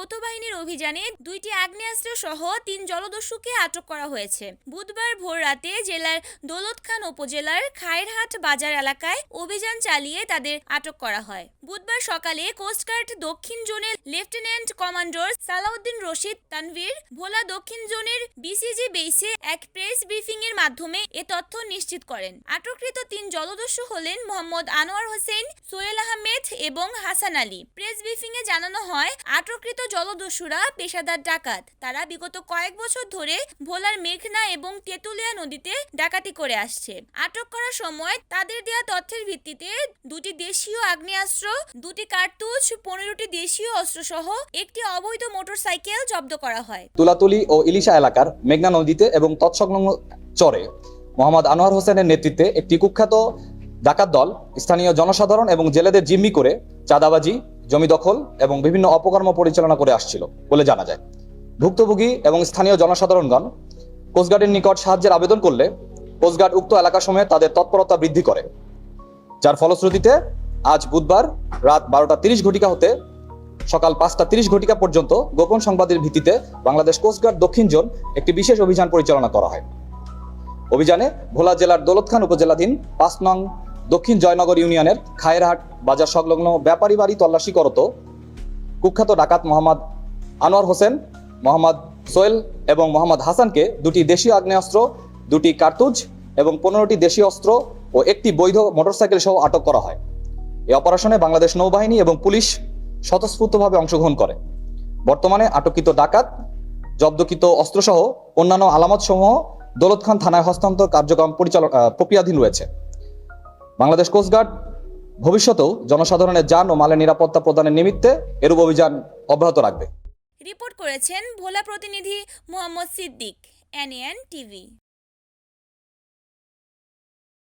যৌথ বাহিনীর অভিযানে 2টি আগ্নেয়াস্ত্র সহ 3 জলদস্যুকে আটক করা হয়েছে। বুধবার ভোর রাতে জেলার দৌলতখান উপজেলার খায়েরহাট বাজার এলাকায় অভিযান চালিয়ে তাদের আটক করা হয়। বুধবার সকালে কোস্টগার্ড দক্ষিণ জোনের লেফটেন্যান্ট কমান্ডার সালাউদ্দিন রশিদ তানভীর ভোলা দক্ষিণ জোনের বিসিজি বেইসে এক প্রেস ব্রিফিং এর মাধ্যমে এ তথ্য নিশ্চিত করেন। আটককৃত 3 জলদস্যু হলেন মোহাম্মদ আনোয়ার হোসেন, সোহেল আহমেদ এবং হাসান আলী। প্রেস ব্রিফিং এ জানানো হয়, আটককৃত জলদস্যুরা পেশাদার ডাকাত। তারা বিগত কয়েক বছর ধরে ভোলার মেঘনা এবং তেঁতুলিয়া নদীতে ডাকাতি করে আসছে। আটক করার সময় তাদের দেয়া তথ্যের ভিত্তিতে 2টি দেশীয় আগ্নেয়াস্ত্র, 2টি কার্তুজ, 15টি দেশীয় অস্ত্রসহ একটি অবৈধ মোটরসাইকেল জব্দ করা হয়। তুলাতুলি ও ইলিশা এলাকার মেঘনা নদীতে এবং তৎসংলগ্ন চরে মোহাম্মদ আনোয়ার হোসেনের নেতৃত্বে একটি কুখ্যাত ডাকাত দল স্থানীয় জনসাধারণ এবং জেলেদের জিম্মি করে চাঁদাবাজি, জমি দখল এবং বিভিন্ন অপকর্ম পরিচালনা করে আসছিল বলে জানা যায়। ভুক্তভোগী এবং স্থানীয় জনসাধারণগণ কোস্টগার্ডের নিকট সাহায্যের আবেদন করলে কোস্টগার্ড উক্ত এলাকাসমূহে তাদের তৎপরতা বৃদ্ধি করে, যার ফলশ্রুতিতে আজ বুধবার রাত 12:30 ঘটিকা হতে সকাল 5:30 ঘটিকা পর্যন্ত গোপন সংবাদের ভিত্তিতে বাংলাদেশ কোস্টগার্ড দক্ষিণ জোন একটি বিশেষ অভিযান পরিচালনা করা হয়। অভিযানে ভোলা জেলার দৌলতখান উপজেলাধীন 5 নং দক্ষিণ জয়নগর ইউনিয়নের খায়েরহাট বাজার সংলগ্ন ব্যাপারী বাড়ি তল্লাশি করত কুখ্যাত ডাকাত মোহাম্মদ আনোয়ার হোসেন, মোহাম্মদ সোহেল এবং মোহাম্মদ হাসানকে 2টি দেশীয় আগ্নেয়াস্ত্র, 2টি কার্তুজ এবং 15টি দেশীয় অস্ত্র ও একটি বৈধ মোটরসাইকেল সহ আটক করা হয়। এই অপারেশনে বাংলাদেশ নৌবাহিনী এবং পুলিশ স্বতঃস্ফূর্তভাবে অংশগ্রহণ করে। বর্তমানে আটককৃত ডাকাত, জব্দকৃত অস্ত্রসহ অন্যান্য আলামতসমূহ দৌলতখান থানায় হস্তান্তর কার্যক্রম প্রক্রিয়াধীন রয়েছে। বাংলাদেশ কোস্টগার্ড ভবিষ্যতেও জনসাধারণের যান ও মালের নিরাপত্তা প্রদানের নিমিত্তে এরূপ অভিযান অব্যাহত রাখবে। রিপোর্ট করেছেন ভোলা প্রতিনিধি মোহাম্মদ সিদ্দিক, NAN টিভি।